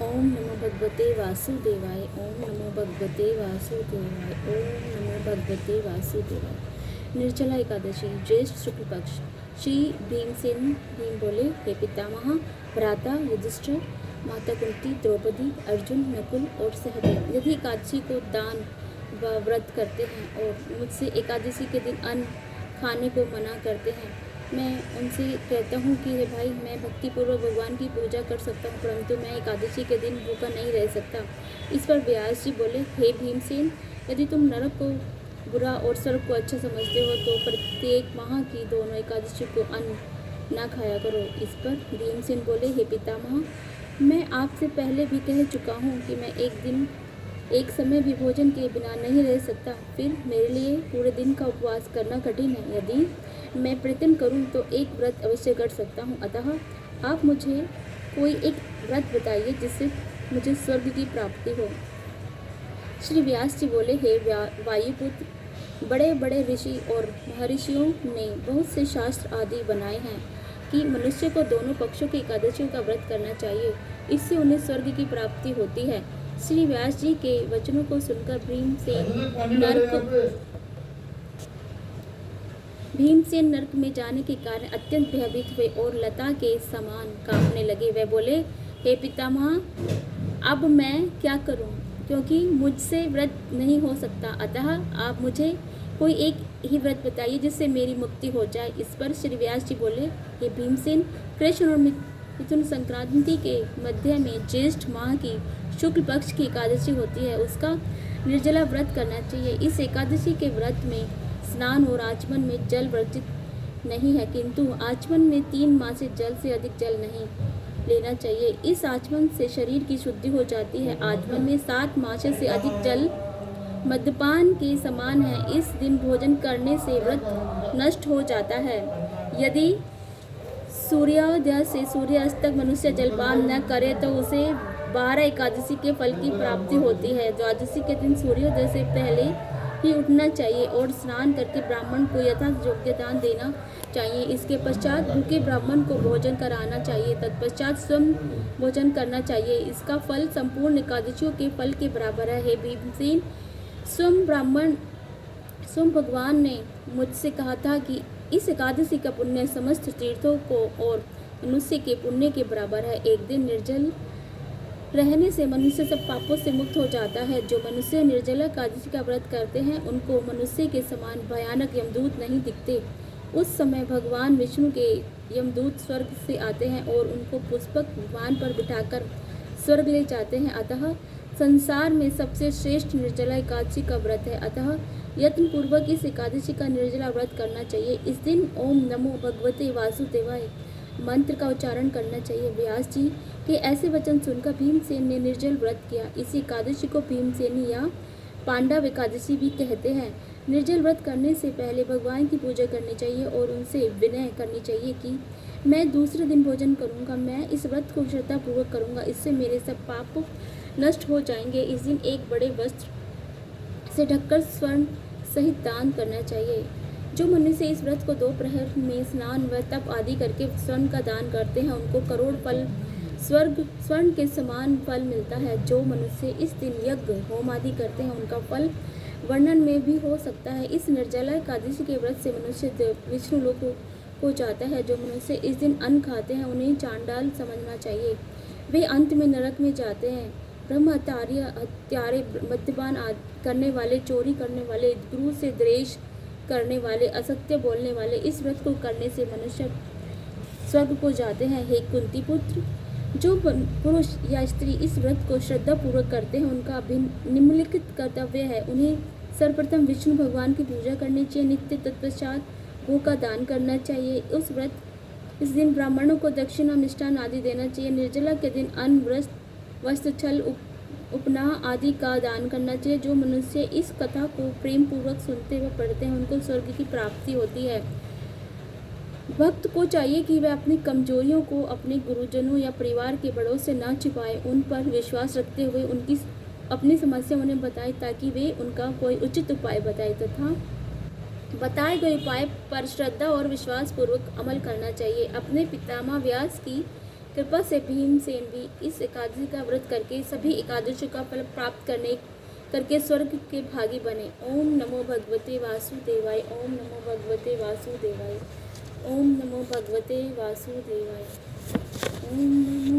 ओम नमो भगवते वासुदेवाय। ओम नमो भगवते वासुदेवाय। ओम नमो भगवते वासुदेवाय। निर्जला एकादशी, ज्येष्ठ शुक्ल पक्ष। श्री भीमसेन भीम बोले, हे पितामह, भ्राता युधिष्ठिर, माता कुंती, द्रौपदी, अर्जुन, नकुल और सहदेव यदि एकादशी को दान व व्रत करते हैं और मुझसे एकादशी के दिन अन्न खाने को मना करते हैं, मैं उनसे कहता हूँ कि हे भाई, मैं भक्तिपूर्वक भगवान की पूजा कर सकता हूँ, परंतु मैं एकादशी के दिन भूखा नहीं रह सकता। इस पर व्यास जी बोले, हे भीमसेन, यदि तुम नरक को बुरा और स्वर्ग को अच्छा समझते हो तो प्रत्येक माह की दोनों एकादशी को अन्न ना खाया करो। इस पर भीमसेन बोले, हे पितामह, मैं आपसे पहले भी कह चुका हूँ कि मैं एक समय भी भोजन के बिना नहीं रह सकता, फिर मेरे लिए पूरे दिन का उपवास करना कठिन है। यदि मैं प्रयत्न करूं तो एक व्रत अवश्य कर सकता हूं, अतः आप मुझे कोई एक व्रत बताइए जिससे मुझे स्वर्ग की प्राप्ति हो। श्री व्यास जी बोले, हे वायुपुत्र, बड़े बड़े ऋषि और महर्षियों ने बहुत से शास्त्र आदि बनाए हैं कि मनुष्य को दोनों पक्षों की एकादशियों का व्रत करना चाहिए, इससे उन्हें स्वर्ग की प्राप्ति होती है। श्री व्यास जी के वचनों को सुनकर भीमसेन नरक में जाने के कारण अत्यंत भयभीत हुए और लता के समान कांपने लगे। वे बोले, हे पितामह, अब मैं क्या करूं, क्योंकि मुझसे व्रत नहीं हो सकता, अतः आप मुझे कोई एक ही व्रत बताइए जिससे मेरी मुक्ति हो जाए। इस पर श्री व्यास जी बोले, हे भीमसेन, कृष्ण और मिथुन संक्रांति के मध्य में ज्येष्ठ माह की शुक्ल पक्ष की एकादशी होती है, उसका निर्जला व्रत करना चाहिए। इस एकादशी के व्रत में स्नान और आचमन में जल वर्जित नहीं है, किंतु आचमन में 3 माह से जल से अधिक जल नहीं लेना चाहिए। इस आचमन से शरीर की शुद्धि हो जाती है। आचमन में 7 माह से अधिक जल मद्यपान के समान है। इस दिन भोजन करने से व्रत नष्ट हो जाता है। यदि सूर्योदय से सूर्यास्त तक मनुष्य जलपान न करे तो उसे 12 एकादशी के फल की प्राप्ति होती है। द्वादशी के दिन सूर्योदय से पहले ही उठना चाहिए और स्नान करके ब्राह्मण को यथायोग्य दान देना चाहिए। इसके पश्चात भूखे ब्राह्मण को भोजन कराना चाहिए, तत्पश्चात स्वयं भोजन करना चाहिए। इसका फल संपूर्ण एकादशियों के फल के बराबर है। हे भीमसेन, स्वयं भगवान ने मुझसे कहा था कि इस एकादशी का पुण्य समस्त तीर्थों को और मनुष्य के पुण्य के बराबर है। एक दिन निर्जल रहने से मनुष्य सब पापों से मुक्त हो जाता है। जो मनुष्य निर्जला एकादशी का व्रत करते हैं उनको मनुष्य के समान भयानक यमदूत नहीं दिखते। उस समय भगवान विष्णु के यमदूत स्वर्ग से आते हैं और उनको पुष्पक विमान पर बिठाकर स्वर्ग ले जाते हैं। अतः संसार में सबसे श्रेष्ठ निर्जला एकादशी का व्रत है, अतः यत्न पूर्वक इस एकादशी का निर्जला व्रत करना चाहिए। इस दिन ओम नमो भगवते वासुदेवाय मंत्र का उच्चारण करना चाहिए। व्यास जी के ऐसे वचन सुनकर भीमसेन ने निर्जल व्रत किया। इसी एकादशी को भीमसेनी या पांडव एकादशी भी कहते हैं। निर्जल व्रत करने से पहले भगवान की पूजा करनी चाहिए और उनसे विनय करनी चाहिए कि मैं दूसरे दिन भोजन करूंगा, मैं इस व्रत को श्रद्धापूर्वक करूंगा, इससे मेरे सब पाप नष्ट हो जाएंगे। इस दिन एक बड़े वस्त्र से ढककर स्वर्ण सहित दान करना चाहिए। जो मनुष्य इस व्रत को 2 प्रहर में स्नान व तप आदि करके स्वर्ण का दान करते हैं उनको करोड़ फल स्वर्ण के समान फल मिलता है। जो मनुष्य इस दिन यज्ञ होम आदि करते हैं उनका फल वर्णन में भी हो सकता है। इस निर्जला एकादशी के व्रत से मनुष्य विष्णु लोक को जाता है। जो मनुष्य इस दिन अन्न खाते हैं उन्हें चांडाल समझना चाहिए, वे अंत में नरक में जाते हैं। ब्रह्म हत्यारे, मद्यपान करने वाले, चोरी करने वाले, गुरु से द्वेष करने वाले, असत्य बोलने वाले इस व्रत को करने से मनुष्य स्वर्ग को जाते हैं। हे कुंती पुत्र, जो पुरुष या स्त्री इस व्रत को श्रद्धा पूर्वक करते हैं उनका निम्नलिखित कर्तव्य है। उन्हें सर्वप्रथम विष्णु भगवान की पूजा करनी चाहिए, नित्य तत्पश्चात भू का दान करना चाहिए। इस दिन ब्राह्मणों को दक्षिणा, मिष्ठान आदि देना चाहिए। निर्जला के दिन अन्न, वस्त्र, छल, उपनाह आदि का दान करना चाहिए। जो मनुष्य इस कथा को प्रेम पूर्वक सुनते व पढ़ते हैं उनको स्वर्ग की प्राप्ति होती है। भक्त को चाहिए कि वह अपनी कमजोरियों को अपने गुरुजनों या परिवार के बड़ों से न छिपाए, उन पर विश्वास रखते हुए उनकी अपनी समस्या उन्हें बताए ताकि वे उनका कोई उचित उपाय बताए, तथा बताए गए उपाय पर श्रद्धा और विश्वास पूर्वक अमल करना चाहिए। अपने पितामह व्यास की कृपा से भीमसेन भी इस एकादशी का व्रत करके सभी एकादशियों का फल प्राप्त करके स्वर्ग के भागी बने। ओम नमो भगवते वासुदेवाय। ओम नमो भगवते वासुदेवाय। ओम नमो भगवते वासुदेवाय। ओम नमो